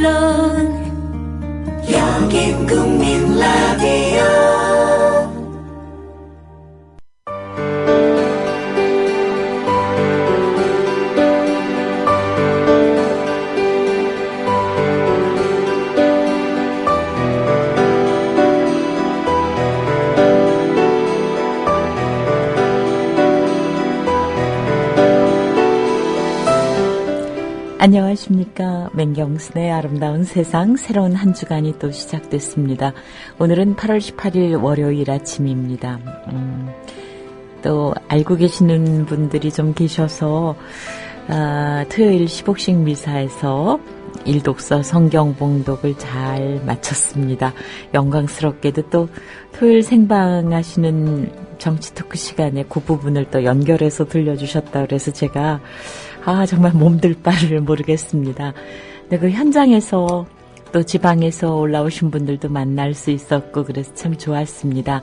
물론 여긴 국민 라디오. 안녕하십니까. 맹경순의 아름다운 세상, 새로운 한 주간이 또 시작됐습니다. 오늘은 8월 18일 월요일 아침입니다. 또 알고 계시는 분들이 좀 계셔서 토요일 시복식 미사에서 일독서 성경 봉독을 잘 마쳤습니다. 영광스럽게도 또 토요일 생방하시는 정치 토크 시간에 그 부분을 또 연결해서 들려주셨다 그래서 제가 정말 몸둘 바를 모르겠습니다. 근데 그 현장에서 또 지방에서 올라오신 분들도 만날 수 있었고 그래서 참 좋았습니다.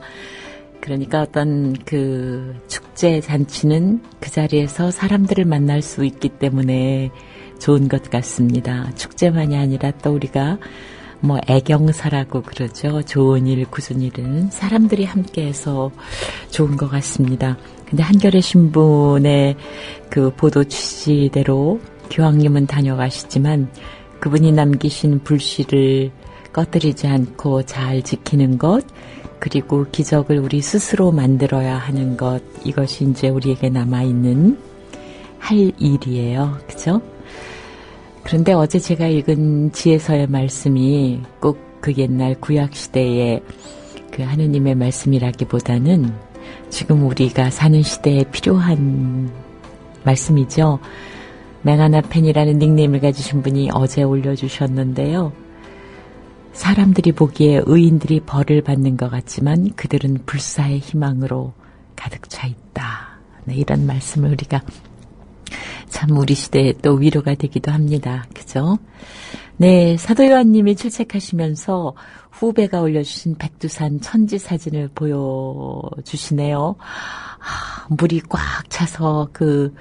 그러니까 어떤 그 축제 잔치는 그 자리에서 사람들을 만날 수 있기 때문에 좋은 것 같습니다. 축제만이 아니라 또 우리가 애경사라고 그러죠. 좋은 일, 굳은 일은 사람들이 함께해서 좋은 것 같습니다. 근데 한겨레 신문의 그 보도 취지대로 교황님은 다녀가시지만 그분이 남기신 불씨를 꺼뜨리지 않고 잘 지키는 것, 그리고 기적을 우리 스스로 만들어야 하는 것, 이것이 이제 우리에게 남아있는 할 일이에요. 그죠? 그런데 어제 제가 읽은 지혜서의 말씀이 꼭 그 옛날 구약시대의 그 하느님의 말씀이라기보다는 지금 우리가 사는 시대에 필요한 말씀이죠. 맹하나펜이라는 닉네임을 가지신 분이 어제 올려주셨는데요. 사람들이 보기에 의인들이 벌을 받는 것 같지만 그들은 불사의 희망으로 가득 차 있다. 네, 이런 말씀을 우리가 참 우리 시대에 또 위로가 되기도 합니다. 그죠? 네, 사도 요한님이 출첵하시면서 후배가 올려주신 백두산 천지 사진을 보여주시네요. 물이 꽉 차서 그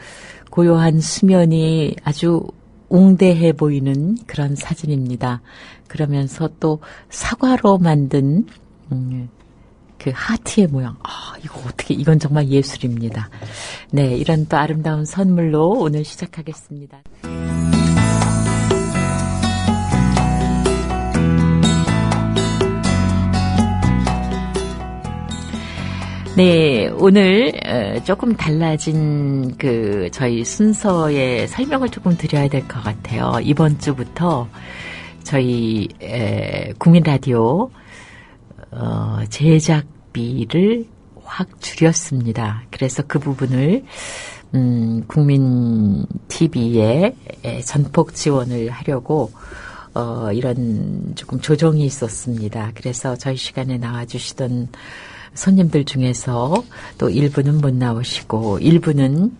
고요한 수면이 아주 웅대해 보이는 그런 사진입니다. 그러면서 또 사과로 만든 그 하트의 모양. 이건 정말 예술입니다. 네, 이런 또 아름다운 선물로 오늘 시작하겠습니다. 네, 오늘 조금 달라진 그 저희 순서의 설명을 조금 드려야 될 것 같아요. 이번 주부터 저희 국민 라디오 제작비를 확 줄였습니다. 그래서 그 부분을 국민 TV에 전폭 지원을 하려고 이런 조금 조정이 있었습니다. 그래서 저희 시간에 나와주시던 손님들 중에서 또 일부는 못 나오시고 일부는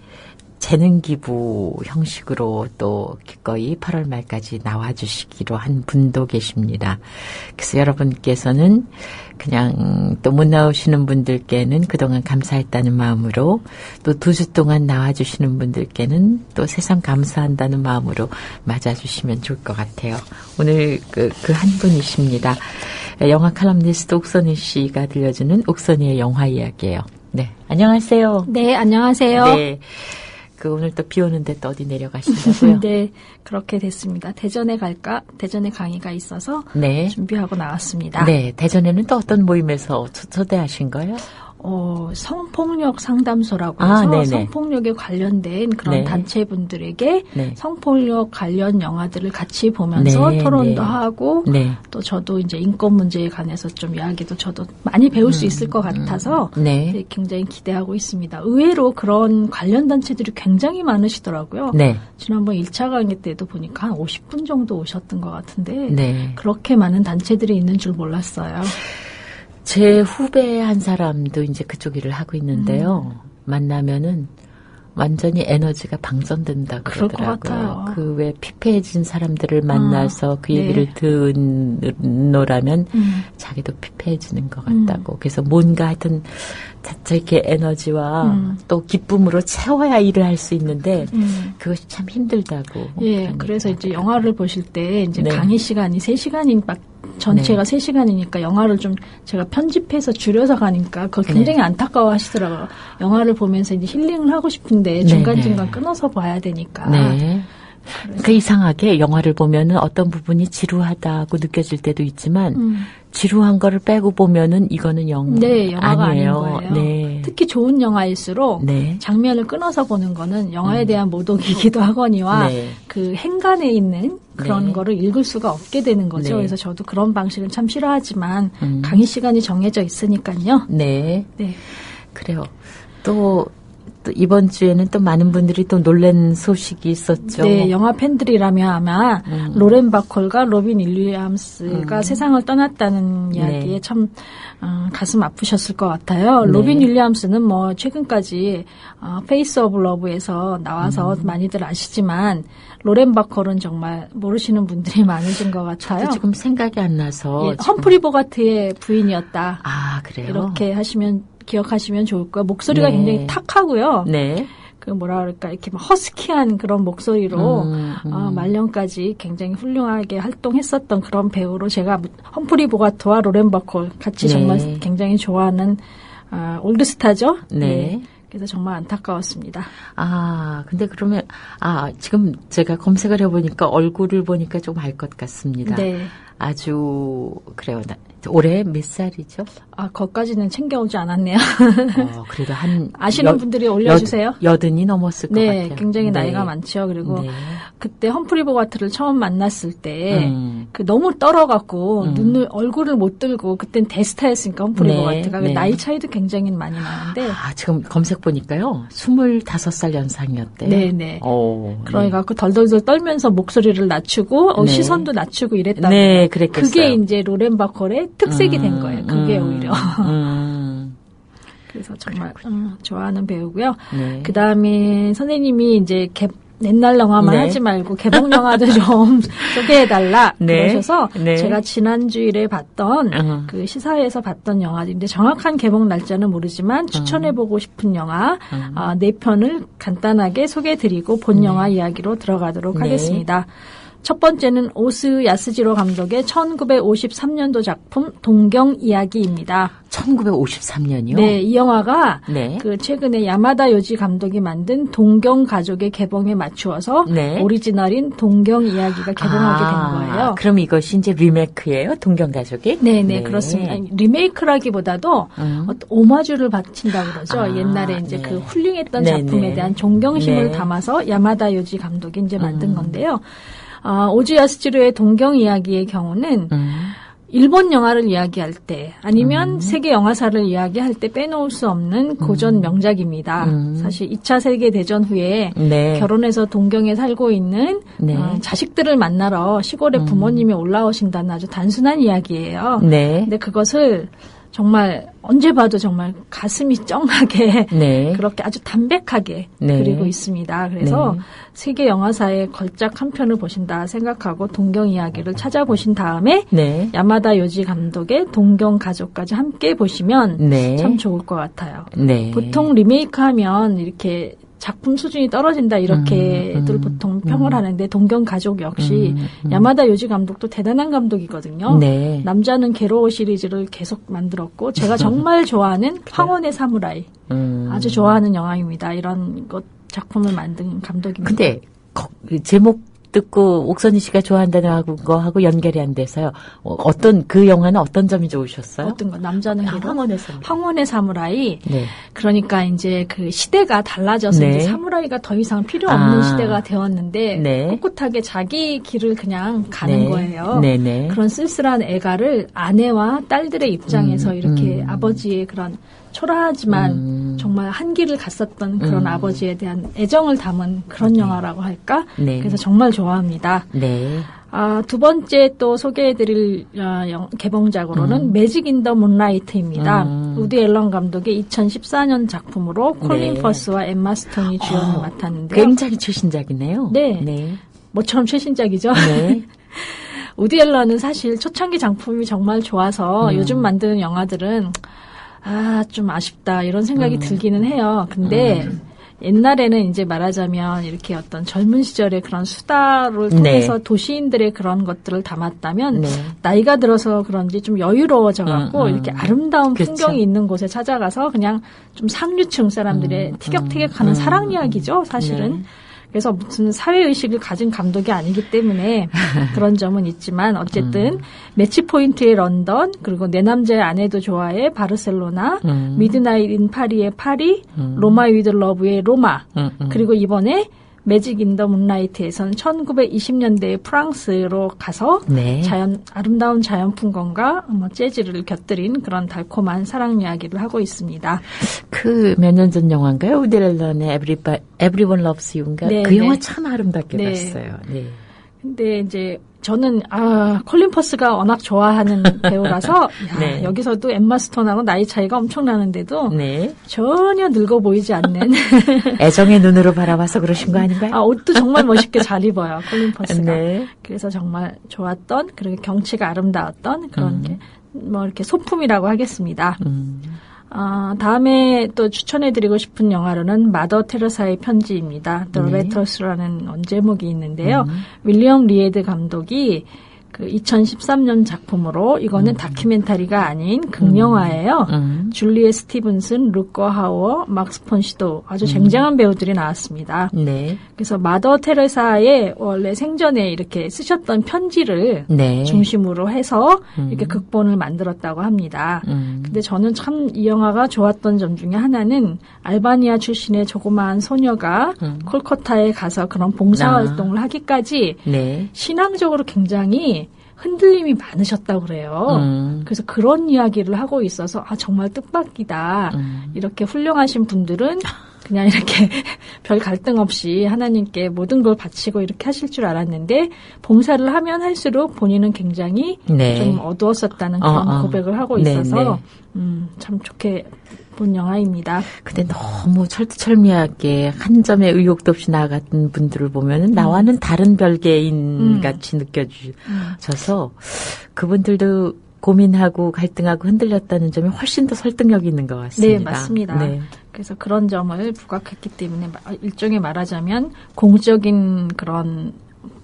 재능기부 형식으로 또 기꺼이 8월 말까지 나와주시기로 한 분도 계십니다. 그래서 여러분께서는 그냥 또 못 나오시는 분들께는 그동안 감사했다는 마음으로 또 2주 동안 나와주시는 분들께는 또 새삼 감사한다는 마음으로 맞아주시면 좋을 것 같아요. 오늘 그 한 분이십니다. 영화 칼럼니스트 옥선희 씨가 들려주는 옥선희의 영화 이야기예요. 네, 안녕하세요. 네, 안녕하세요. 네. 오늘 또 비 오는데 또 어디 내려가신다고요? 네, 그렇게 됐습니다. 대전에 갈까? 대전에 강의가 있어서 네. 준비하고 나왔습니다. 네, 대전에는 또 어떤 모임에서 초대하신 거예요? 성폭력 상담소라고 해서 네네. 성폭력에 관련된 그런 네. 단체분들에게 네. 성폭력 관련 영화들을 같이 보면서 네, 토론도 네. 하고 네. 또 저도 이제 인권 문제에 관해서 좀 이야기도 저도 많이 배울 수 있을 것 같아서 네. 굉장히 기대하고 있습니다. 의외로 그런 관련 단체들이 굉장히 많으시더라고요. 네. 지난번 1차 강의 때도 보니까 한 50분 정도 오셨던 것 같은데 네. 그렇게 많은 단체들이 있는 줄 몰랐어요. 제 후배 한 사람도 이제 그쪽 일을 하고 있는데요. 만나면은 완전히 에너지가 방전된다고 그럴 것 그러더라고요. 같아요. 그 왜 피폐해진 사람들을 만나서 그 얘기를 듣노라면 자기도 피폐해지는 것 같다고. 그래서 뭔가 하여튼 저렇게 에너지와 또 기쁨으로 채워야 일을 할 수 있는데 그것이 참 힘들다고. 예, 그래서 이제 영화를 보실 때 이제 네. 강의 시간이 3시간인 막 전체가 3시간이니까 영화를 좀 제가 편집해서 줄여서 가니까 그걸 굉장히 안타까워 하시더라고요. 영화를 보면서 이제 힐링을 하고 싶은데 중간중간 끊어서 봐야 되니까. 네. 그 이상하게 영화를 보면은 어떤 부분이 지루하다고 느껴질 때도 있지만 지루한 거를 빼고 보면은 이거는 영화가 아니에요. 아닌 거예요. 네. 특히 좋은 영화일수록 네. 장면을 끊어서 보는 거는 영화에 대한 모독이기도 하거니와 네. 그 행간에 있는 그런 네. 거를 읽을 수가 없게 되는 거죠. 네. 그래서 저도 그런 방식은 참 싫어하지만 강의 시간이 정해져 있으니까요. 네. 네. 그래요. 또 이번 주에는 또 많은 분들이 또 놀란 소식이 있었죠. 네, 영화 팬들이라면 아마 로렌 바콜과 로빈 윌리엄스가 세상을 떠났다는 이야기에 네. 참 가슴 아프셨을 것 같아요. 네. 로빈 윌리엄스는 뭐 최근까지 페이스 오브 러브에서 나와서 많이들 아시지만 로렌 바콜은 정말 모르시는 분들이 많으신 것 같아요. 저도 지금 생각이 안 나서. 예, 험프리 보가트의 부인이었다. 아, 그래요? 이렇게 기억하시면 좋을 거예요. 목소리가 네. 굉장히 탁하고요. 네. 그 뭐라 그럴까 이렇게 막 허스키한 그런 목소리로 말년까지 굉장히 훌륭하게 활동했었던 그런 배우로 제가 험프리 보가트와 로렌 바콜 같이 네. 정말 굉장히 좋아하는 올드스타죠. 네. 그래서 정말 안타까웠습니다. 아, 근데 그러면 지금 제가 검색을 해보니까 얼굴을 보니까 좀 알 것 같습니다. 네. 아주 그래요. 올해 몇 살이죠? 거기까지는 챙겨오지 않았네요. 그래도 아시는 분들이 올려주세요. 여든이 넘었을 것 네, 같아요. 굉장히 네. 나이가 많죠. 그리고 네. 그때 험프리 보가트를 처음 만났을 때 그 너무 떨어갖고 얼굴을 못 들고 그땐 대스타였으니까 험프리 네, 보가트가 네. 나이 차이도 굉장히 많이 나는데 지금 검색 보니까요. 25살 연상이었대요. 네네. 그러니까 네. 그 덜덜덜 떨면서 목소리를 낮추고 네. 시선도 낮추고 이랬다고. 네, 그랬겠어요. 그게 이제 로렌 바콜의 특색이 된 거예요. 그게 오히려. 그래서 정말 좋아하는 배우고요. 네. 그 다음에 선생님이 이제 옛날 영화만 네. 하지 말고 개봉 영화도 좀 소개해달라 네. 그러셔서 네. 제가 지난주일에 봤던 그 시사회에서 봤던 영화들인데 정확한 개봉 날짜는 모르지만 추천해보고 싶은 영화 4편을 간단하게 소개해드리고 본 영화 이야기로 들어가도록 네. 하겠습니다. 첫 번째는 오스 야스지로 감독의 1953년도 작품 동경 이야기입니다. 1953년이요? 네, 이 영화가 네. 그 최근에 야마다 요지 감독이 만든 동경 가족의 개봉에 맞추어서 네. 오리지널인 동경 이야기가 개봉하게 된 거예요. 그럼 이것이 이제 리메이크예요? 동경가족이? 네, 그렇습니다. 리메이크라기보다도 어떤 오마주를 바친다고 그러죠. 옛날에 이제 네. 그 훌륭했던 네, 작품에 네. 대한 존경심을 네. 담아서 야마다 요지 감독이 이제 만든 건데요. 오즈 야스지로의 동경 이야기의 경우는 일본 영화를 이야기할 때 아니면 세계 영화사를 이야기할 때 빼놓을 수 없는 고전 명작입니다. 사실 2차 세계대전 후에 네. 결혼해서 동경에 살고 있는 네. 자식들을 만나러 시골에 부모님이 올라오신다는 아주 단순한 이야기예요. 네. 근데 그것을 정말 언제 봐도 정말 가슴이 쩡하게 네. 그렇게 아주 담백하게 네. 그리고 있습니다. 그래서 네. 세계 영화사의 걸작 한 편을 보신다 생각하고 동경 이야기를 찾아보신 다음에 네. 야마다 요지 감독의 동경 가족까지 함께 보시면 네. 참 좋을 것 같아요. 네. 보통 리메이크하면 이렇게 작품 수준이 떨어진다 이렇게들 보통 평을 하는데 동경 가족 역시 야마다 요지 감독도 대단한 감독이거든요. 네. 남자는 괴로워 시리즈를 계속 만들었고 제가 정말 좋아하는 황혼의 사무라이 아주 좋아하는 영화입니다. 이런 것 작품을 만든 감독입니다. 근데 제목 듣고 옥선희 씨가 좋아한다는 거하고 연결이 안 돼서요. 어떤 그 영화는 어떤 점이 좋으셨어요? 어떤 거 남자는 괴로워 황혼의 사무라이. 황혼의 사무라이. 네. 그러니까 이제 그 시대가 달라져서 네. 이제 사무라이가 더 이상 필요 없는 시대가 되었는데 네. 꿋꿋하게 자기 길을 그냥 가는 네. 거예요. 네네. 그런 쓸쓸한 애가를 아내와 딸들의 입장에서 이렇게 아버지의 그런 초라하지만 정말 한 길을 갔었던 그런 아버지에 대한 애정을 담은 그런 영화라고 할까? 네. 그래서 정말 좋아합니다. 네. 두 번째 또 소개해드릴 개봉작으로는 매직 인 더 문라이트입니다. 우디 앨런 감독의 2014년 작품으로 콜린 네. 퍼스와 엠마 스톤이 주연을 맡았는데요. 굉장히 최신작이네요. 네. 네. 뭐처럼 최신작이죠. 네. 우디 앨런은 사실 초창기 작품이 정말 좋아서 요즘 만드는 영화들은 좀 아쉽다 이런 생각이 들기는 해요. 근데 옛날에는 이제 말하자면 이렇게 어떤 젊은 시절의 그런 수다를 통해서 네. 도시인들의 그런 것들을 담았다면 네. 나이가 들어서 그런지 좀 여유로워져 갖고 이렇게 아름다운 그렇죠. 풍경이 있는 곳에 찾아가서 그냥 좀 상류층 사람들의 티격태격하는 사랑 이야기죠, 사실은. 네. 그래서 무슨 사회의식을 가진 감독이 아니기 때문에 그런 점은 있지만 어쨌든 매치 포인트의 런던, 그리고 내 남자의 아내도 좋아해 바르셀로나, 미드나잇 인 파리의 파리, 로마 위드 러브의 로마, 그리고 이번에 매직 인 더 문라이트에서는 1920년대의 프랑스로 가서 네. 아름다운 자연 풍광과 재즈를 곁들인 그런 달콤한 사랑 이야기를 하고 있습니다. 그 몇 년 전 영화인가요? 우디 앨런의 Everyone Loves You인가? 네, 그 네. 영화 참 아름답게 네. 봤어요. 네. 근데 이제 저는 콜린 퍼스가 워낙 좋아하는 배우라서 네. 여기서도 엠마 스톤하고 나이 차이가 엄청 나는데도 네. 전혀 늙어 보이지 않는 애정의 눈으로 바라봐서 그러신 거 아닌가요? 옷도 정말 멋있게 잘 입어요, 콜린 퍼스가. 네. 그래서 정말 좋았던, 그리고 경치가 아름다웠던 그런 게 뭐 이렇게 소품이라고 하겠습니다. 다음에 또 추천해드리고 싶은 영화로는 마더 테레사의 편지입니다. The Letters라는 제목이 있는데요. 윌리엄 리에드 감독이 그 2013년 작품으로 이거는 다큐멘터리가 아닌 극영화예요. 줄리에 스티븐슨, 루커 하워, 막스 폰 시도 아주 쟁쟁한 배우들이 나왔습니다. 네. 그래서 마더 테레사의 원래 생전에 이렇게 쓰셨던 편지를 네. 중심으로 해서 이렇게 극본을 만들었다고 합니다. 근데 저는 참 이 영화가 좋았던 점 중에 하나는 알바니아 출신의 조그마한 소녀가 콜커타에 가서 그런 봉사활동을 하기까지 네. 신앙적으로 굉장히 흔들림이 많으셨다고 그래요. 그래서 그런 이야기를 하고 있어서 정말 뜻밖이다. 이렇게 훌륭하신 분들은 그냥 이렇게 별 갈등 없이 하나님께 모든 걸 바치고 이렇게 하실 줄 알았는데 봉사를 하면 할수록 본인은 굉장히 네. 좀 어두웠었다는 그런 고백을 하고 있어서 참 좋게 본 영화입니다. 근데 너무 철두철미하게 한 점의 의욕도 없이 나아갔던 분들을 보면은 나와는 다른 별개인 같이 느껴져서 그분들도 고민하고 갈등하고 흔들렸다는 점이 훨씬 더 설득력이 있는 것 같습니다. 네, 맞습니다. 네. 그래서 그런 점을 부각했기 때문에 일종의 말하자면 공적인 그런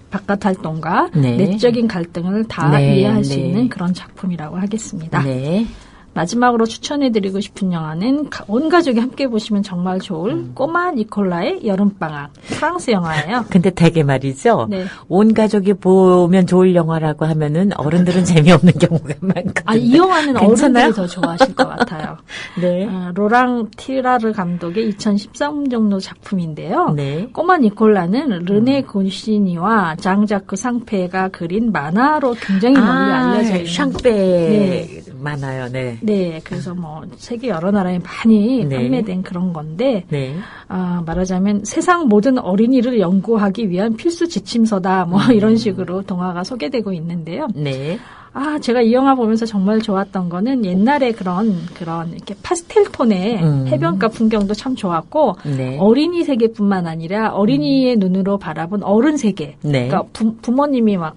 바깥 활동과 네. 내적인 갈등을 다 네, 이해할 수 네. 있는 그런 작품이라고 하겠습니다. 네. 마지막으로 추천해드리고 싶은 영화는 온 가족이 함께 보시면 정말 좋을 꼬마 니콜라의 여름방학. 프랑스 영화예요. 근데 되게 말이죠. 네. 온 가족이 보면 좋을 영화라고 하면은 어른들은 재미없는 경우가 많거든요. 이 영화는 괜찮아요? 어른들이 더 좋아하실 것 같아요. 네. 로랑 티라르 감독의 2013년도 작품인데요. 네. 꼬마 니콜라는 르네 고시니와 장자크 상페가 그린 만화로 굉장히 널리 알려져 있는 샹페 많아요. 네. 네, 그래서 뭐 세계 여러 나라에 많이 네. 판매된 그런 건데 네. 말하자면 세상 모든 어린이를 연구하기 위한 필수 지침서다 뭐 이런 식으로 동화가 소개되고 있는데요. 네. 제가 이 영화 보면서 정말 좋았던 거는 옛날에 그런 이렇게 파스텔 톤의 해변가 풍경도 참 좋았고 네. 어린이 세계뿐만 아니라 어린이의 눈으로 바라본 어른 세계. 네. 그러니까 부모님이 막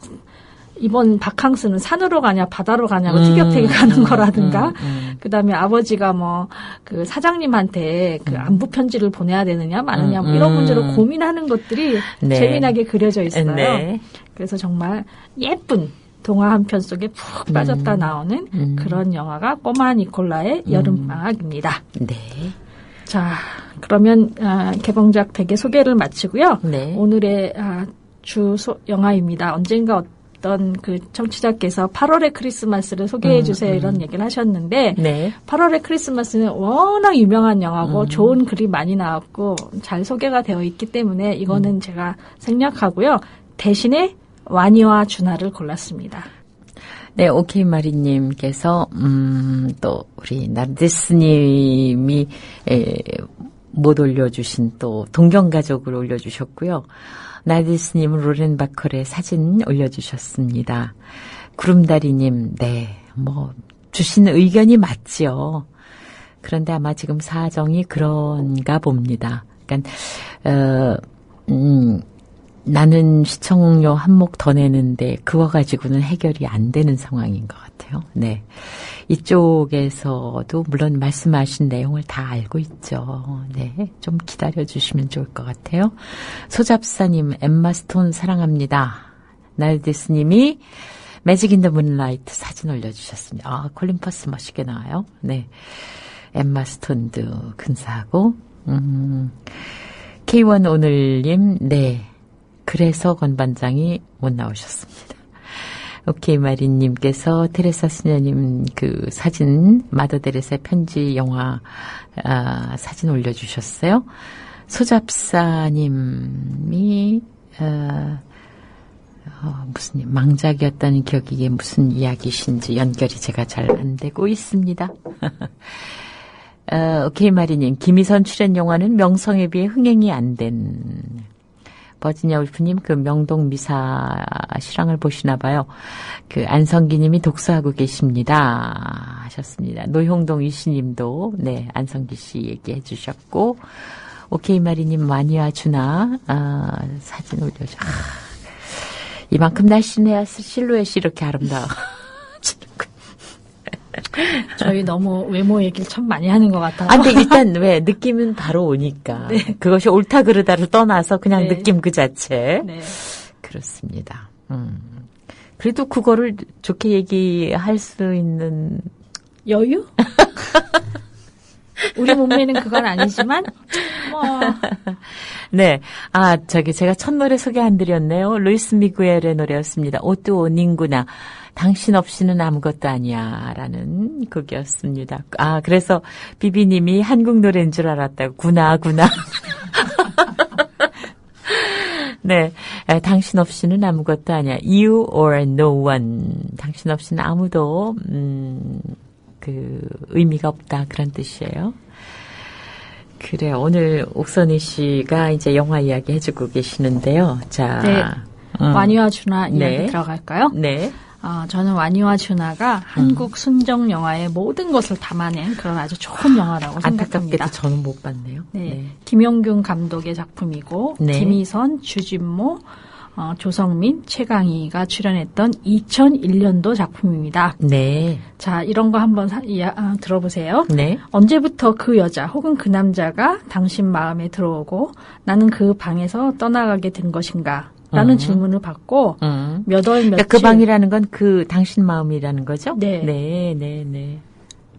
이번 바캉스는 산으로 가냐 바다로 가냐고 티격태격 가는 거라든가 그다음에 아버지가 뭐 그 사장님한테 그 안부 편지를 보내야 되느냐 마느냐 뭐 이런 문제로 고민하는 것들이 네. 재미나게 그려져 있어요. 네. 그래서 정말 예쁜 동화 한 편 속에 푹 빠졌다 나오는 그런 영화가 꼬마 니콜라의 여름방학입니다. 네. 자, 그러면 개봉작 100의 소개를 마치고요. 네. 오늘의 주 영화입니다. 언젠가 어떤 그 청취자께서 8월의 크리스마스를 소개해 주세요 이런 얘기를 하셨는데 네. 8월의 크리스마스는 워낙 유명한 영화고 좋은 글이 많이 나왔고 잘 소개가 되어 있기 때문에 이거는 제가 생략하고요. 대신에 와니와 준하를 골랐습니다. 네, 오케이 마리님께서 또 우리 나르디스님이 못 올려주신 또 동경가족을 올려주셨고요. 나르디스님은 로렌 바컬의 사진 올려주셨습니다. 구름다리님, 네, 뭐 주신 의견이 맞지요. 그런데 아마 지금 사정이 그런가 봅니다. 그러니까 나는 시청료 한 몫 더 내는데 그거 가지고는 해결이 안 되는 상황인 것 같아요. 네. 이쪽에서도 물론 말씀하신 내용을 다 알고 있죠. 네. 좀 기다려 주시면 좋을 것 같아요. 소잡사님, 엠마 스톤 사랑합니다. 날디스님이 매직 인 더 문라이트 사진 올려주셨습니다. 아, 콜린 퍼스 멋있게 나와요. 네. 엠마 스톤도 근사하고, K1 오늘님, 네. 그래서 건반장이 못 나오셨습니다. 오케이 마리님께서 테레사 수녀님 그 사진 마더 데레사의 편지 영화 사진 올려주셨어요. 소잡사님이 무슨 망작이었다는 기억이 이게 무슨 이야기신지 연결이 제가 잘 안 되고 있습니다. 오케이 마리님 김희선 출연 영화는 명성에 비해 흥행이 안 된 버지니아 울프님 그 명동 미사 실황을 보시나 봐요. 그 안성기님이 독서하고 계십니다 하셨습니다. 노형동 이씨님도 네 안성기 씨 얘기해 주셨고 오케이 마리님 마니와 주나 사진 올려줘. 이만큼 날씬해야 실루엣이 이렇게 아름다워. 저희 너무 외모 얘기를 참 많이 하는 것 같아요. 근데 일단 왜 느낌은 바로 오니까 네. 그것이 옳다 그르다를 떠나서 그냥 네. 느낌 그 자체. 네. 그렇습니다. 그래도 그거를 좋게 얘기할 수 있는 여유? 우리 몸매는 그건 아니지만 뭐. 네. 제가 첫 노래 소개 안 드렸네요. 루이스 미구엘의 노래였습니다. 오뚜오 닝구나. 당신 없이는 아무것도 아니야. 라는 곡이었습니다. 그래서 비비님이 한국 노래인 줄 알았다고. 구나. 네. 당신 없이는 아무것도 아니야. You or no one. 당신 없이는 아무도, 의미가 없다. 그런 뜻이에요. 그래, 오늘 옥선희 씨가 이제 영화 이야기 해주고 계시는데요. 자. 네. 와니와 주나 이야기 네. 들어갈까요? 네. 저는 와니와 주나가 한국 순정 영화의 모든 것을 담아낸 그런 아주 좋은 영화라고 생각합니다. 안타깝게도 저는 못 봤네요. 네. 네. 김용균 감독의 작품이고 네. 김희선, 주진모, 조성민, 최강희가 출연했던 2001년도 작품입니다. 네. 자, 이런 거 한번 들어보세요. 네. 언제부터 그 여자 혹은 그 남자가 당신 마음에 들어오고 나는 그 방에서 떠나가게 된 것인가? 라는 질문을 받고 몇 월 며칠 그 방이라는 건 그 당신 마음이라는 거죠? 네. 네.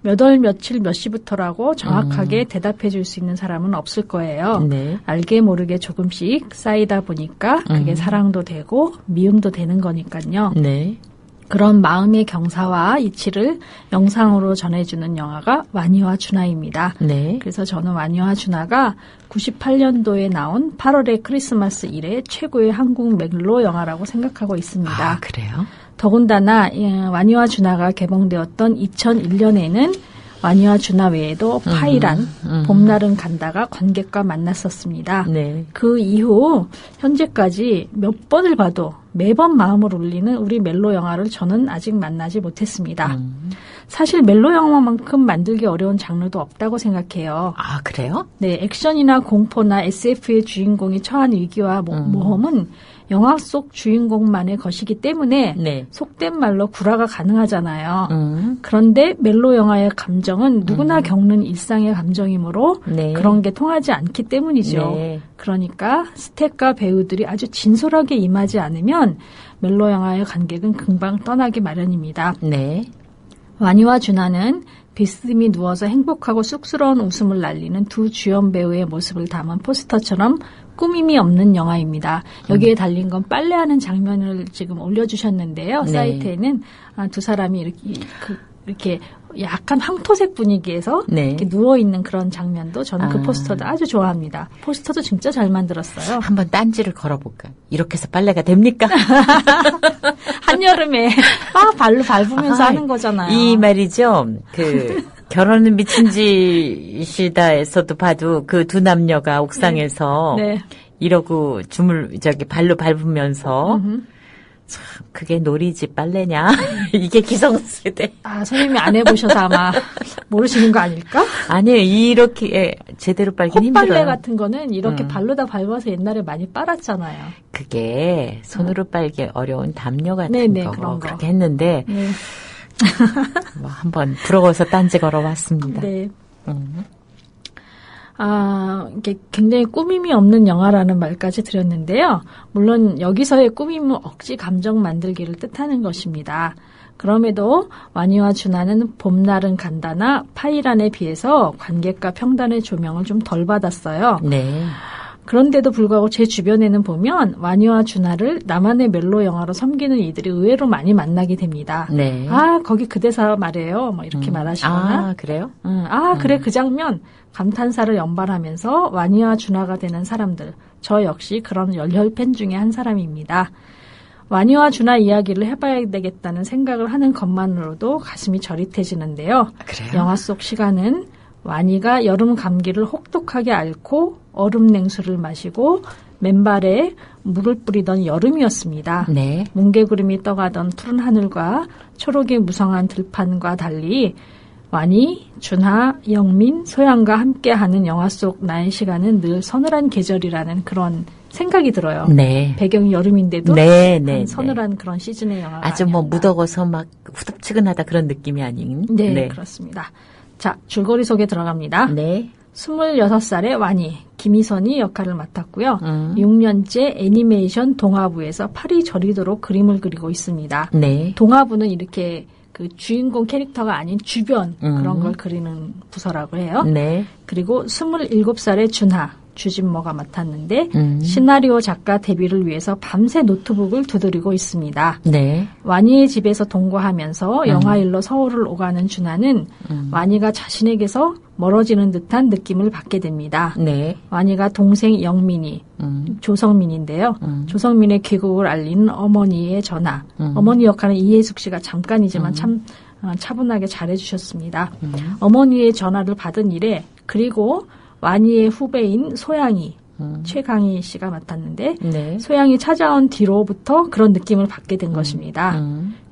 몇 월 며칠 몇 시부터라고 정확하게 대답해 줄 수 있는 사람은 없을 거예요. 네. 알게 모르게 조금씩 쌓이다 보니까 그게 사랑도 되고 미움도 되는 거니까요. 네. 그런 마음의 경사와 이치를 영상으로 전해주는 영화가 와니와 주나입니다. 네. 그래서 저는 와니와 주나가 98년도에 나온 8월의 크리스마스 이래 최고의 한국 멜로 영화라고 생각하고 있습니다. 그래요? 더군다나 와니와 주나가 개봉되었던 2001년에는 와니와 주나 외에도 파이란, 봄날은 간다가 관객과 만났었습니다. 네. 그 이후 현재까지 몇 번을 봐도 매번 마음을 울리는 우리 멜로 영화를 저는 아직 만나지 못했습니다. 사실 멜로 영화만큼 만들기 어려운 장르도 없다고 생각해요. 그래요? 네, 액션이나 공포나 SF의 주인공이 처한 위기와 모험은 영화 속 주인공만의 것이기 때문에 네. 속된 말로 구라가 가능하잖아요. 그런데 멜로 영화의 감정은 누구나 겪는 일상의 감정이므로 네. 그런 게 통하지 않기 때문이죠. 네. 그러니까 스텝과 배우들이 아주 진솔하게 임하지 않으면 멜로 영화의 관객은 금방 떠나기 마련입니다. 네. 와니와 주나는 비스듬히 누워서 행복하고 쑥스러운 웃음을 날리는 두 주연 배우의 모습을 담은 포스터처럼 꾸밈이 없는 영화입니다. 여기에 달린 건 빨래하는 장면을 지금 올려주셨는데요. 네. 사이트에는 두 사람이 이렇게 약간 황토색 분위기에서 네. 이렇게 누워있는 그런 장면도 저는 그 포스터도 아주 좋아합니다. 포스터도 진짜 잘 만들었어요. 한번 딴지를 걸어볼까? 이렇게 해서 빨래가 됩니까? 한여름에 발로 밟으면서 하는 거잖아요. 이 말이죠. 결혼은 미친 짓이다에서도 봐도 그 두 남녀가 옥상에서 네. 이러고 발로 밟으면서 참, 그게 놀이집 빨래냐? 이게 기성세대. 아, 선생님이 안 해보셔서 아마 모르시는 거 아닐까? 아니에요. 이렇게 제대로 빨긴 힘들어요. 콧빨래 같은 거는 이렇게 발로다 밟아서 옛날에 많이 빨았잖아요. 그게 손으로 빨기 어려운 담요 같은 네네, 거 그런 거. 그렇게 했는데 네. 뭐 한번 부러워서 딴지 걸어봤습니다. 네. 이게 굉장히 꾸밈이 없는 영화라는 말까지 드렸는데요. 물론 여기서의 꾸밈은 억지 감정 만들기를 뜻하는 것입니다. 그럼에도 와니와 준하는 봄날은 간다나 파이란에 비해서 관객과 평단의 조명을 좀 덜 받았어요. 네. 그런데도 불구하고 제 주변에는 보면 와니와 준하를 나만의 멜로 영화로 섬기는 이들이 의외로 많이 만나게 됩니다. 네. 아, 거기 그 대사 말이에요. 뭐 이렇게 말하시거나. 아, 그래요? 그래, 그 장면. 감탄사를 연발하면서 와니와 준하가 되는 사람들. 저 역시 그런 열혈 팬 중에 한 사람입니다. 와니와 준하 이야기를 해봐야 되겠다는 생각을 하는 것만으로도 가슴이 저릿해지는데요. 그래요? 영화 속 시간은 와니가 여름 감기를 혹독하게 앓고 얼음 냉수를 마시고 맨발에 물을 뿌리던 여름이었습니다. 네. 뭉게구름이 떠가던 푸른 하늘과 초록의 무성한 들판과 달리 와니, 준하, 영민, 소양과 함께하는 영화 속 나의 시간은 늘 서늘한 계절이라는 그런 생각이 들어요. 네. 배경이 여름인데도 네, 서늘한 그런 시즌의 영화가 아주 뭐 아니었나. 무더워서 막 후덥지근하다 그런 느낌이 아닌. 네, 그렇습니다. 자, 줄거리 속에 들어갑니다. 네. 26살의 와니, 김희선이 역할을 맡았고요. 6년째 애니메이션 동화부에서 팔이 저리도록 그림을 그리고 있습니다. 네. 동화부는 이렇게 그 주인공 캐릭터가 아닌 주변 그런 걸 그리는 부서라고 해요. 네. 그리고 27살의 준하, 주진모가 맡았는데 시나리오 작가 데뷔를 위해서 밤새 노트북을 두드리고 있습니다. 네. 와니의 집에서 동거하면서 영화일로 서울을 오가는 준하는 와니가 자신에게서 멀어지는 듯한 느낌을 받게 됩니다. 네. 와니가 동생 영민이, 조성민인데요. 조성민의 귀국을 알리는 어머니의 전화. 어머니 역할은 이혜숙 씨가 잠깐이지만 참 차분하게 잘해주셨습니다. 어머니의 전화를 받은 이래 그리고 와니의 후배인 소양이, 최강희 씨가 맡았는데 네. 소양이 찾아온 뒤로부터 그런 느낌을 받게 된 것입니다.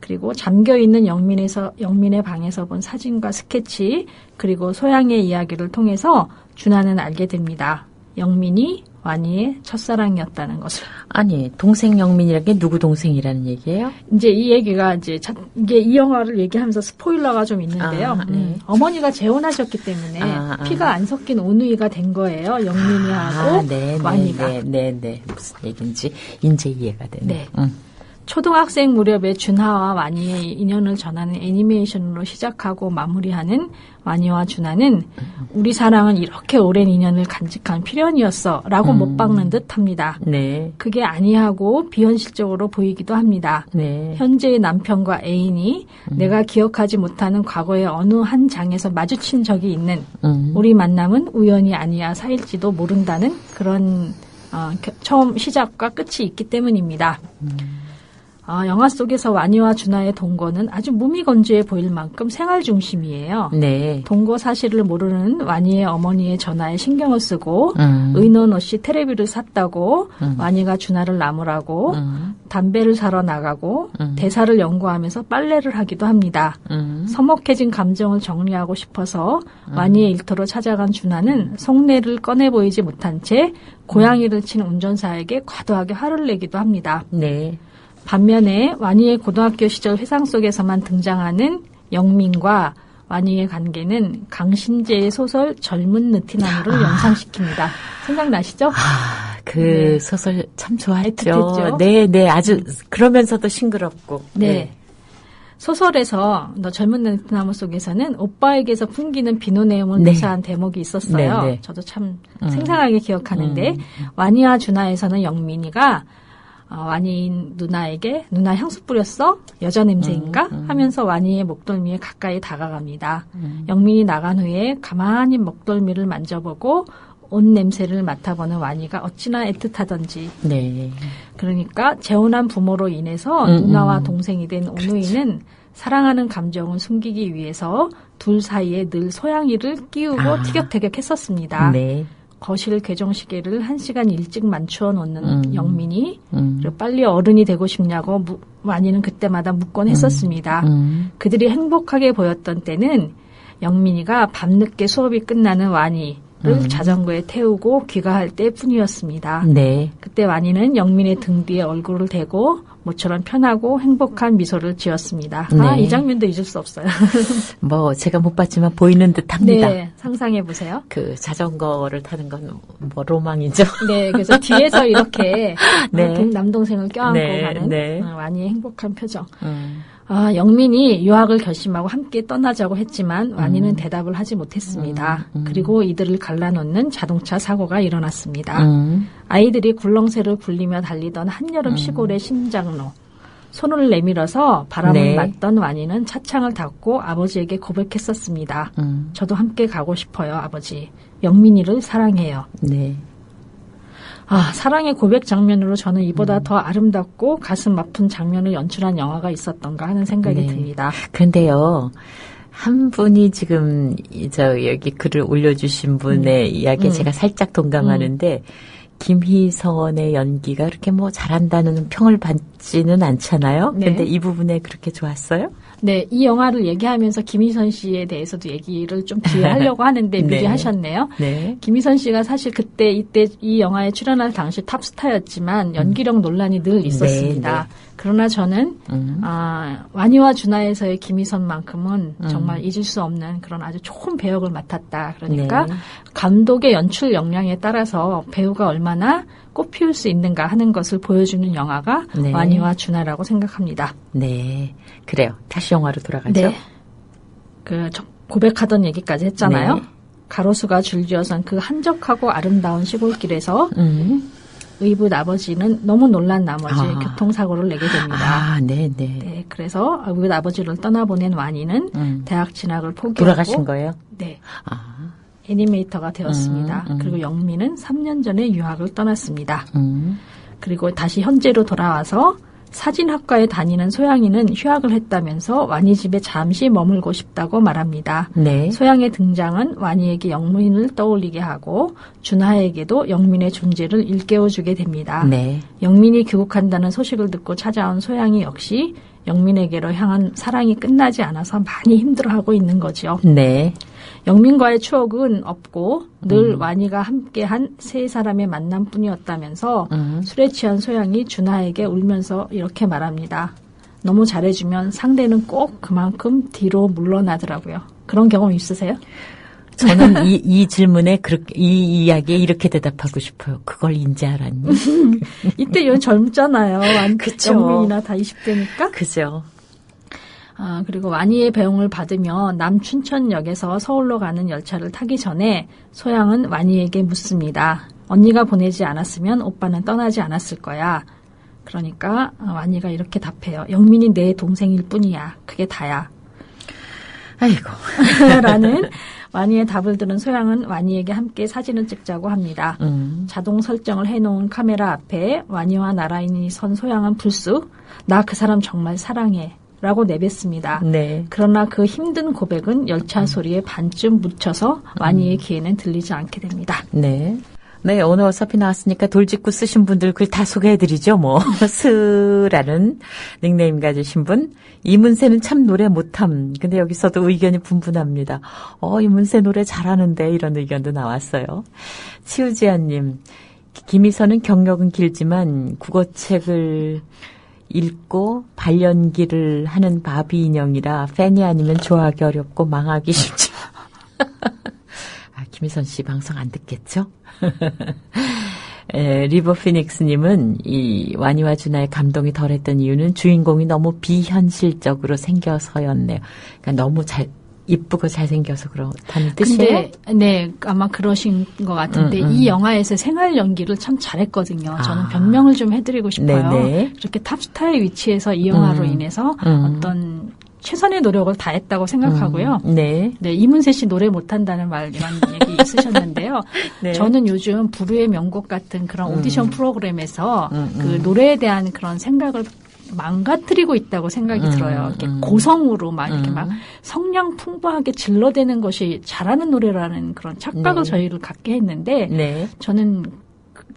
그리고 잠겨있는 영민의 방에서 본 사진과 스케치 그리고 소양의 이야기를 통해서 준하는 알게 됩니다. 영민이 와니의 첫사랑이었다는 것을. 아니, 동생 영민이라는 게 누구 동생이라는 얘기예요? 이제 이 얘기가 이제 이게 이 영화를 얘기하면서 스포일러가 좀 있는데요. 네. 어머니가 재혼하셨기 때문에 피가 안 섞인 온누이가 된 거예요. 영민이하고 와니가. 네. 무슨 얘기인지 이제 이해가 되네. 네. 초등학생 무렵에 준하와 와니의 인연을 전하는 애니메이션으로 시작하고 마무리하는 와니와 준하는 우리 사랑은 이렇게 오랜 인연을 간직한 필연이었어 라고 못 박는 듯 합니다. 네. 그게 아니하고 비현실적으로 보이기도 합니다. 네. 현재의 남편과 애인이 내가 기억하지 못하는 과거의 어느 한 장에서 마주친 적이 있는 우리 만남은 우연이 아니야 사일지도 모른다는 그런 처음 시작과 끝이 있기 때문입니다. 영화 속에서 와니와 준하의 동거는 아주 무미건조해 보일 만큼 생활 중심이에요. 네. 동거 사실을 모르는 와니의 어머니의 전화에 신경을 쓰고 의논 없이 테레비를 샀다고 와니가 준하를 나무라고 담배를 사러 나가고 대사를 연구하면서 빨래를 하기도 합니다. 서먹해진 감정을 정리하고 싶어서 와니의 일터로 찾아간 준하는 속내를 꺼내 보이지 못한 채 고양이를 친 운전사에게 과도하게 화를 내기도 합니다. 네. 반면에 와니의 고등학교 시절 회상 속에서만 등장하는 영민과 와니의 관계는 강신재의 소설 젊은 느티나무를 연상시킵니다. 생각나시죠? 그 소설 참 좋아했죠. 애틋했죠? 네. 아주 그러면서도 싱그럽고. 네. 소설에서 너 젊은 느티나무 속에서는 오빠에게서 풍기는 비누 내음을 묘사한 대목이 있었어요. 네. 저도 참 생생하게 기억하는데 와니와 준하에서는 영민이가 와니 누나에게 누나 향수 뿌렸어? 여자 냄새인가? 하면서 와니의 목덜미에 가까이 다가갑니다. 영민이 나간 후에 가만히 목덜미를 만져보고 옷 냄새를 맡아보는 와니가 어찌나 애틋하던지. 네. 그러니까 재혼한 부모로 인해서 누나와 동생이 된 오누이는 사랑하는 감정을 숨기기 위해서 둘 사이에 늘 소양이를 끼우고 티격태격했었습니다. 네. 거실 개종시계를 1시간 일찍 맞추어 놓는 영민이 그리고 빨리 어른이 되고 싶냐고 완이는 그때마다 묻곤 했었습니다. 그들이 행복하게 보였던 때는 영민이가 밤늦게 수업이 끝나는 완이를 자전거에 태우고 귀가할 때뿐이었습니다. 네. 그때 완이는 영민의 등 뒤에 얼굴을 대고 모처럼 편하고 행복한 미소를 지었습니다. 네. 아, 이 장면도 잊을 수 없어요. 뭐 제가 못 봤지만 보이는 듯합니다. 네, 상상해 보세요. 그 자전거를 타는 건 뭐 로망이죠. 네, 그래서 뒤에서 이렇게 네. 남동생을 껴안고 네, 가는 네. 완이의 행복한 표정. 아, 영민이 유학을 결심하고 함께 떠나자고 했지만 완이는 대답을 하지 못했습니다. 그리고 이들을 갈라놓는 자동차 사고가 일어났습니다. 아이들이 굴렁쇠를 굴리며 달리던 한여름 시골의 심장로. 손을 내밀어서 바람을 네. 맞던 완이는 차창을 닫고 아버지에게 고백했었습니다. 저도 함께 가고 싶어요, 아버지. 영민이를 사랑해요. 네. 아, 사랑의 고백 장면으로 저는 이보다 더 아름답고 가슴 아픈 장면을 연출한 영화가 있었던가 하는 생각이 네. 듭니다. 그런데요, 한 분이 지금 여기 글을 올려주신 분의 이야기에 제가 살짝 동감하는데 김희선의 연기가 그렇게 뭐 잘한다는 평을 받지는 않잖아요. 네. 근데 이 부분에 그렇게 좋았어요? 네, 이 영화를 얘기하면서 김희선 씨에 대해서도 얘기를 좀 뒤에 하려고 하는데 미리 네. 하셨네요. 네. 김희선 씨가 사실 이때 이 영화에 출연할 당시 탑스타였지만 연기력 논란이 늘 있었습니다. 네, 네. 그러나 저는 완이와 준하에서의 김희선만큼은 정말 잊을 수 없는 그런 아주 좋은 배역을 맡았다. 그러니까 네. 감독의 연출 역량에 따라서 배우가 얼마나 꽃피울 수 있는가 하는 것을 보여주는 영화가 네. 완이와 준하라고 생각합니다. 네. 그래요. 다시 영화로 돌아가죠. 네. 고백하던 얘기까지 했잖아요. 네. 가로수가 줄지어선 그 한적하고 아름다운 시골길에서 의붓 아버지는 너무 놀란 나머지 교통사고를 내게 됩니다. 아, 네, 네. 네, 그래서 의붓 아버지를 떠나보낸 완이는 대학 진학을 포기하고 돌아가신 거예요? 네. 아. 애니메이터가 되었습니다. 그리고 영민은 3년 전에 유학을 떠났습니다. 그리고 다시 현재로 돌아와서 사진학과에 다니는 소양이는 휴학을 했다면서 완이 집에 잠시 머물고 싶다고 말합니다. 네. 소양의 등장은 완이에게 영민을 떠올리게 하고 준하에게도 영민의 존재를 일깨워주게 됩니다. 네. 영민이 귀국한다는 소식을 듣고 찾아온 소양이 역시 영민에게로 향한 사랑이 끝나지 않아서 많이 힘들어하고 있는 거죠. 네. 영민과의 추억은 없고 늘 완이가 함께한 세 사람의 만남뿐이었다면서 술에 취한 소양이 준하에게 울면서 이렇게 말합니다. 너무 잘해주면 상대는 꼭 그만큼 뒤로 물러나더라고요. 그런 경험 있으세요? 저는 이 질문에 이 이야기에 이렇게 대답하고 싶어요. 그걸 인지 알았니? 이때 젊잖아요. 그쵸. 영민이나 다 20대니까. 그죠. 그리고 완이의 배웅을 받으며 남춘천역에서 서울로 가는 열차를 타기 전에 소양은 완이에게 묻습니다. 언니가 보내지 않았으면 오빠는 떠나지 않았을 거야. 그러니까 완이가 이렇게 답해요. 영민이 내 동생일 뿐이야. 그게 다야. 아이고. 라는 완이의 답을 들은 소양은 완이에게 함께 사진을 찍자고 합니다. 자동 설정을 해놓은 카메라 앞에 완이와 나라인이 선 소양은 불쑥 나 그 사람 정말 사랑해. 라고 내뱉습니다. 네. 그러나 그 힘든 고백은 열차 소리에 반쯤 묻혀서 완이의 귀에는 들리지 않게 됩니다. 네. 네, 오늘 어차피 나왔으니까 돌직구 쓰신 분들 글 다 소개해드리죠, 뭐. 스라는 닉네임 가지신 분. 이문세는 참 노래 못함. 근데 여기서도 의견이 분분합니다. 이문세 노래 잘하는데, 이런 의견도 나왔어요. 치우지아님, 김희선은 경력은 길지만 국어책을 읽고 발연기를 하는 바비 인형이라 팬이 아니면 좋아하기 어렵고 망하기 쉽죠. 김희선 씨 방송 안 듣겠죠? 리버 피닉스님은 이 완이와 준하의 감동이 덜했던 이유는 주인공이 너무 비현실적으로 생겨서였네요. 그러니까 너무 이쁘고 잘생겨서 그렇다는 뜻이에요? 근데, 네, 아마 그러신 것 같은데, 이 영화에서 생활 연기를 참 잘했거든요. 저는 변명을 좀 해드리고 싶어요. 네네. 그렇게 탑스타의 위치에서 이 영화로 인해서 어떤 최선의 노력을 다했다고 생각하고요. 네. 네, 이문세 씨 노래 못한다는 말, 이런 얘기 있으셨는데요. 네. 저는 요즘 부르의 명곡 같은 그런 오디션 프로그램에서 그 노래에 대한 그런 생각을 망가뜨리고 있다고 생각이 들어요. 이렇게 고성으로 막 이렇게 막 성량 풍부하게 질러대는 것이 잘하는 노래라는 그런 착각을 네. 저희를 갖게 했는데 네. 저는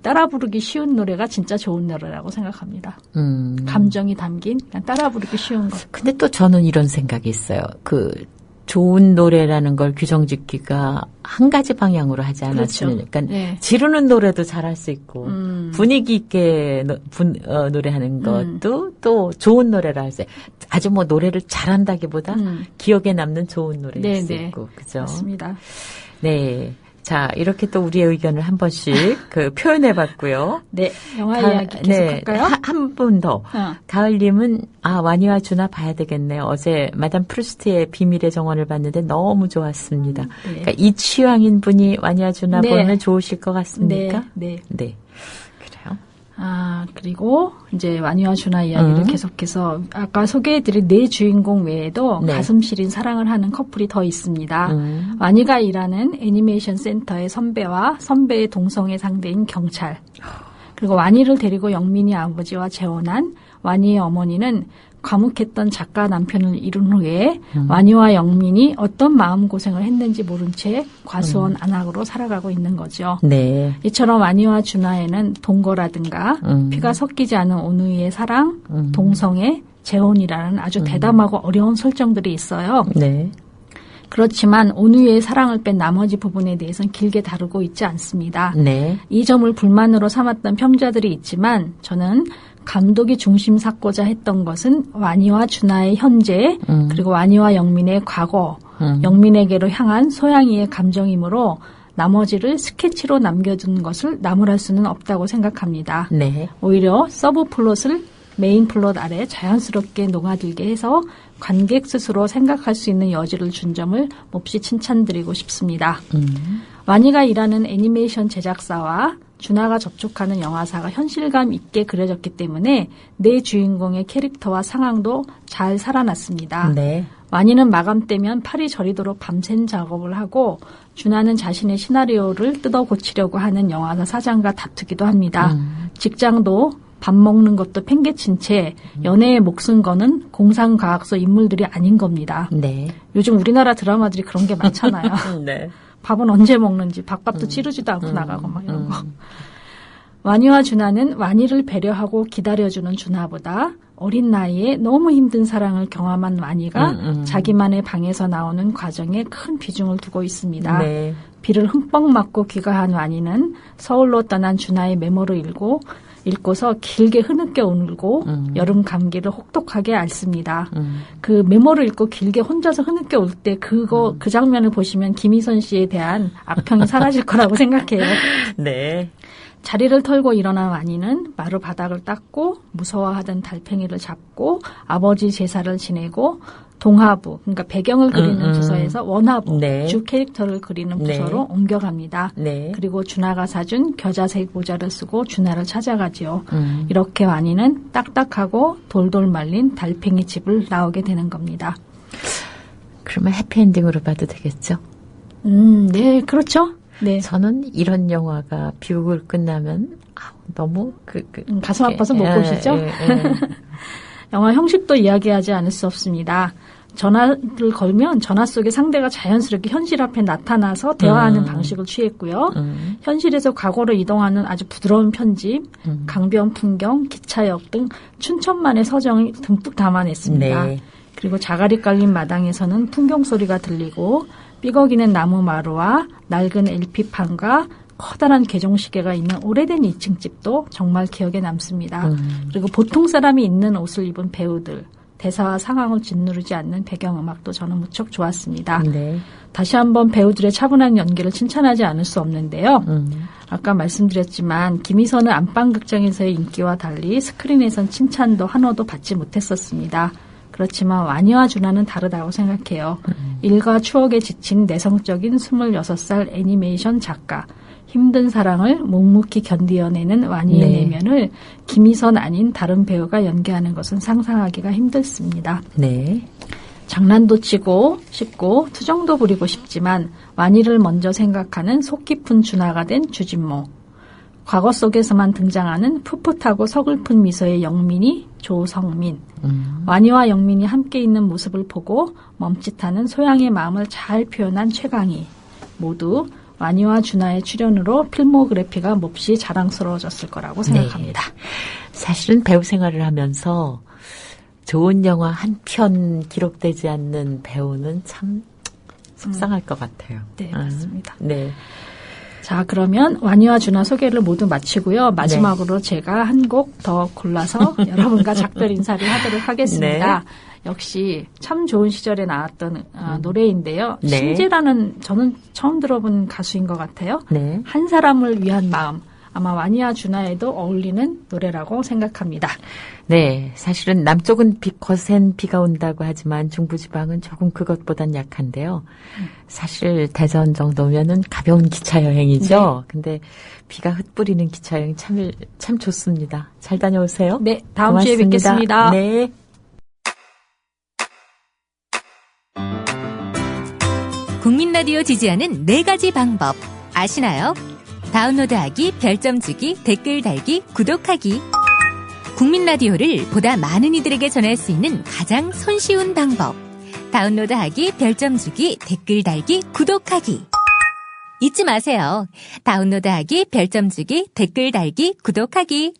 따라 부르기 쉬운 노래가 진짜 좋은 노래라고 생각합니다. 감정이 담긴 그냥 따라 부르기 쉬운 것. 근데 또 저는 이런 생각이 있어요. 좋은 노래라는 걸 규정짓기가 한 가지 방향으로 하지 않았으면, 그렇죠. 그러니까 네. 지르는 노래도 잘할 수 있고 분위기 있게 노래하는 것도 또 좋은 노래를 할 수 있고 아주 뭐 노래를 잘한다기보다 기억에 남는 좋은 노래일 네, 수 네. 있고 그죠? 맞습니다. 네. 자, 이렇게 또 우리의 의견을 한 번씩 표현해봤고요. 네, 영화 이야기 계속할까요? 한 분 더. 가을님은 와니와 주나 봐야 되겠네요. 어제 마담 프루스트의 비밀의 정원을 봤는데 너무 좋았습니다. 네. 그러니까 이 취향인 분이 와니와 주나 네. 보면 좋으실 것 같습니까? 네. 네. 그래요. 그리고 이제 와니와 주나 이야기를 계속해서 아까 소개해드린 네 주인공 외에도 네. 가슴 시린 사랑을 하는 커플이 더 있습니다. 와니가 일하는 애니메이션 센터의 선배와 선배의 동성애 상대인 경찰. 그리고 와니를 데리고 영민이 아버지와 재혼한 와니의 어머니는 과묵했던 작가 남편을 이룬 후에 와니와 영민이 어떤 마음고생을 했는지 모른 채 과수원 안악으로 살아가고 있는 거죠. 네. 이처럼 와니와 주나에는 동거라든가 피가 섞이지 않은 온누이의 사랑, 동성애, 재혼이라는 아주 대담하고 어려운 설정들이 있어요. 네. 그렇지만 온누이의 사랑을 뺀 나머지 부분에 대해서는 길게 다루고 있지 않습니다. 네. 이 점을 불만으로 삼았던 평자들이 있지만 저는 감독이 중심 삼고자 했던 것은 와니와 주나의 현재 그리고 와니와 영민의 과거, 영민에게로 향한 소양이의 감정이므로 나머지를 스케치로 남겨둔 것을 나무랄 수는 없다고 생각합니다. 네. 오히려 서브 플롯을 메인 플롯 아래 자연스럽게 녹아들게 해서 관객 스스로 생각할 수 있는 여지를 준 점을 몹시 칭찬드리고 싶습니다. 와니가 일하는 애니메이션 제작사와 주나가 접촉하는 영화사가 현실감 있게 그려졌기 때문에 네 주인공의 캐릭터와 상황도 잘 살아났습니다. 네. 와니는 마감 때면 팔이 저리도록 밤샘 작업을 하고 주나는 자신의 시나리오를 뜯어 고치려고 하는 영화사 사장과 다투기도 합니다. 직장도 밥 먹는 것도 팽개친 채 연애에 목숨 거는 공상과학서 인물들이 아닌 겁니다. 네. 요즘 우리나라 드라마들이 그런 게 많잖아요. 네. 밥은 언제 먹는지 밥값도 치르지도 않고 나가고 막 이런 거. 와니와 주나는 와니를 배려하고 기다려주는 주나보다 어린 나이에 너무 힘든 사랑을 경험한 와니가 자기만의 방에서 나오는 과정에 큰 비중을 두고 있습니다. 네. 비를 흠뻑 맞고 귀가한 와니는 서울로 떠난 주나의 메모를 읽고서 길게 흐느껴 울고 여름 감기를 혹독하게 앓습니다. 그 메모를 읽고 길게 혼자서 흐느껴 울 때 그 장면을 보시면 김희선 씨에 대한 악평이 사라질 거라고 생각해요. 네. 자리를 털고 일어난 와니는 마루 바닥을 닦고 무서워하던 달팽이를 잡고 아버지 제사를 지내고 동화부, 그러니까 배경을 그리는 부서에서 원화부, 네. 주 캐릭터를 그리는 부서로 네. 옮겨갑니다. 네. 그리고 주나가 사준 겨자색 모자를 쓰고 주나를 찾아가지요. 이렇게 와니는 딱딱하고 돌돌 말린 달팽이 집을 나오게 되는 겁니다. 그러면 해피엔딩으로 봐도 되겠죠? 네, 그렇죠. 네. 저는 이런 영화가 비극을 끝나면 너무 가슴 아파서 못 보시죠? 영화 형식도 이야기하지 않을 수 없습니다. 전화를 걸면 전화 속에 상대가 자연스럽게 현실 앞에 나타나서 대화하는 방식을 취했고요. 현실에서 과거로 이동하는 아주 부드러운 편집, 강변 풍경, 기차역 등 춘천만의 서정을 듬뿍 담아냈습니다. 네. 그리고 자갈이 깔린 마당에서는 풍경 소리가 들리고 삐걱이는 나무 마루와 낡은 LP판과 커다란 개종시계가 있는 오래된 2층 집도 정말 기억에 남습니다. 그리고 보통 사람이 입는 옷을 입은 배우들, 대사와 상황을 짓누르지 않는 배경음악도 저는 무척 좋았습니다. 네. 다시 한번 배우들의 차분한 연기를 칭찬하지 않을 수 없는데요. 아까 말씀드렸지만 김희선은 안방극장에서의 인기와 달리 스크린에선 칭찬도 한어도 받지 못했었습니다. 그렇지만 와니와 주나는 다르다고 생각해요. 일과 추억에 지친 내성적인 26살 애니메이션 작가. 힘든 사랑을 묵묵히 견디어내는 와니의 네. 내면을 김희선 아닌 다른 배우가 연기하는 것은 상상하기가 힘들습니다. 네. 장난도 치고 싶고 투정도 부리고 싶지만 와니를 먼저 생각하는 속 깊은 준하가 된 주진모. 과거 속에서만 등장하는 풋풋하고 서글픈 미소의 영민이 조성민. 완이와 영민이 함께 있는 모습을 보고 멈칫하는 소양의 마음을 잘 표현한 최강희. 모두 완이와 준하의 출연으로 필모그래피가 몹시 자랑스러워졌을 거라고 생각합니다. 네. 사실은 배우 생활을 하면서 좋은 영화 한 편 기록되지 않는 배우는 참 속상할 것 같아요. 네, 맞습니다. 네. 자, 그러면 완이와 준하 소개를 모두 마치고요. 마지막으로 제가 한 곡 더 골라서 여러분과 작별 인사를 하도록 하겠습니다. 네. 역시 참 좋은 시절에 나왔던 노래인데요. 네. 신재라는 저는 처음 들어본 가수인 것 같아요. 네. 한 사람을 위한 마음. 아마 완이와 준하에도 어울리는 노래라고 생각합니다. 네, 사실은 남쪽은 거센 비가 온다고 하지만 중부지방은 조금 그것보단 약한데요. 사실 대전 정도면은 가벼운 기차 여행이죠. 네. 근데 비가 흩뿌리는 기차 여행 참 좋습니다. 잘 다녀오세요. 네, 다음 고맙습니다. 주에 뵙겠습니다. 네. 국민 라디오 지지하는 4가지 방법 아시나요? 다운로드하기, 별점 주기, 댓글 달기, 구독하기. 국민 라디오를 보다 많은 이들에게 전할 수 있는 가장 손쉬운 방법. 다운로드하기, 별점 주기, 댓글 달기, 구독하기. 잊지 마세요. 다운로드하기, 별점 주기, 댓글 달기, 구독하기.